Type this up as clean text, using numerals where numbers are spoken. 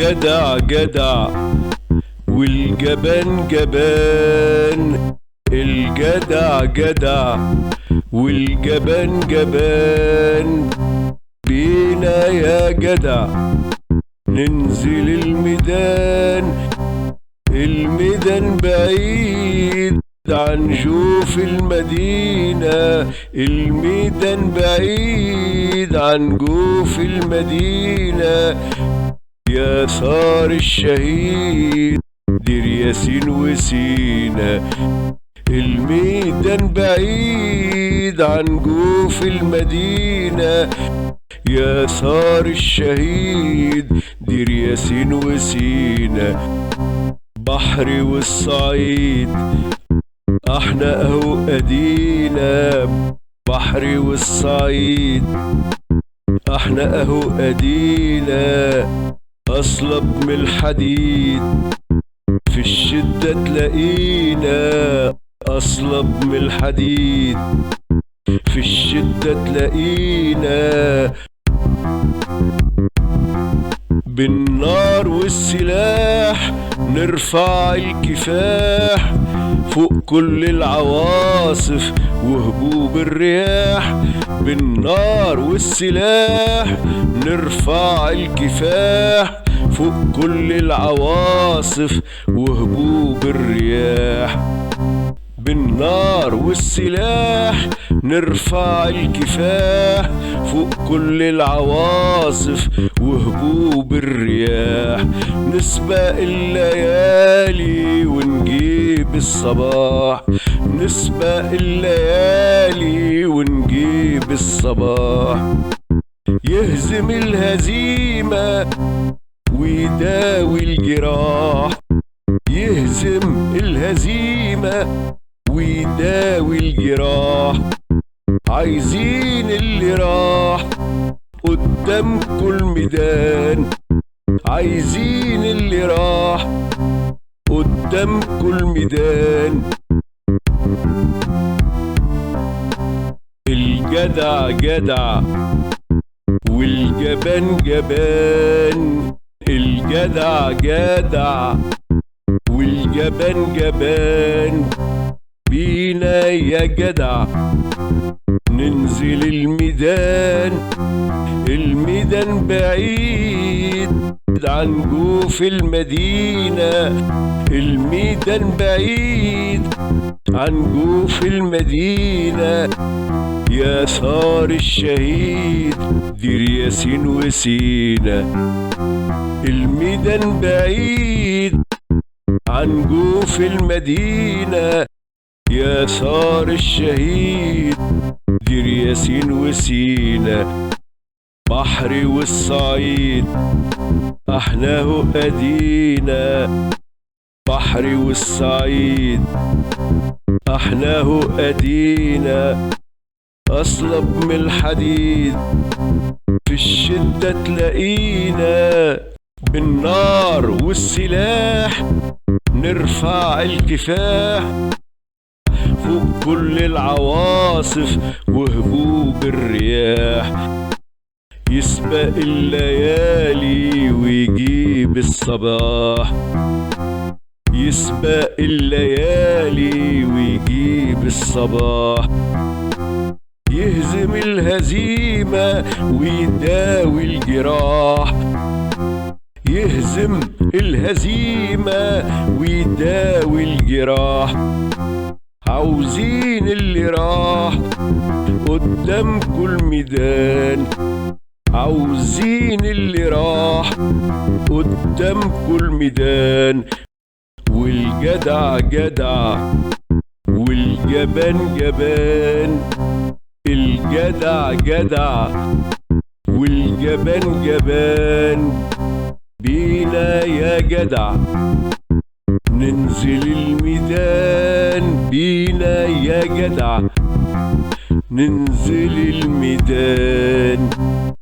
الجدع جدع والجبان جبان. الجدع جدع والجبان جبان. بينا يا جدع ننزل الميدان. الميدان بعيد عن جوف المدينة. الميدان بعيد عن جوف المدينة. يا ثار الشهيد دير ياسين وسينا. الميدان بعيد عن جوف المدينة. يا ثار الشهيد دير ياسين وسينا. بحري والصعيد احنا اهو ادينا. بحري والصعيد احنا اهو ادينا. اصلب من الحديد في الشدة تلاقينا. اصلب من الحديد في الشدة تلاقينا. بالنار والسلاح نرفع الكفاح فوق كل العواصف وهبوب الرياح. بالنار والسلاح نرفع الكفاح فوق كل العواصف وهبوب الرياح. بالنار والسلاح نرفع الكفاح فوق كل العواصف وهبوب الرياح. نسبق الليالي ونجيب الصباح. نسبق الليالي ونجيب الصباح. يهزم الهزيمة ويداوي الجراح. يهزم الهزيمة ويداوي الجراح. عايزين اللي راح قدامكوا الميدان. عايزين اللي راح قدامكوا الميدان. الجدع جدع والجبان جبان. الجدع جدع والجبان جبان. بينا يا جدع ننزل الميدان. الميدان بعيد عن جوف المدينة. الميدان بعيد عن جوف المدينة. يا ثار الشهيد دير ياسين وسينا. الميدان بعيد عن جوف المدينة. يا ثار الشهيد دير ياسين وسينا. بحري والصعيد احنا هو ادينا. بحري والصعيد احنا هو ادينا. اصلب من الحديد في الشدة تلاقينا. بالنار والسلاح نرفع الكفاح فوق كل العواصف وهبوب الرياح. يسبق الليالي ويجيب الصباح. يسبق الليالي ويجيب الصباح. يهزم الهزيمة ويداوي الجراح. يهزم الهزيمة ويداوي الجراح. عاوزين اللي راح قدامكوا الميدان. عاوزين اللي راح قدامكوا الميدان. والجدع جدع والجبان جبان. الجدع جدع والجبان جبان. بينا يا جدع ننزل الميدان. بينا يا جدع ننزل الميدان.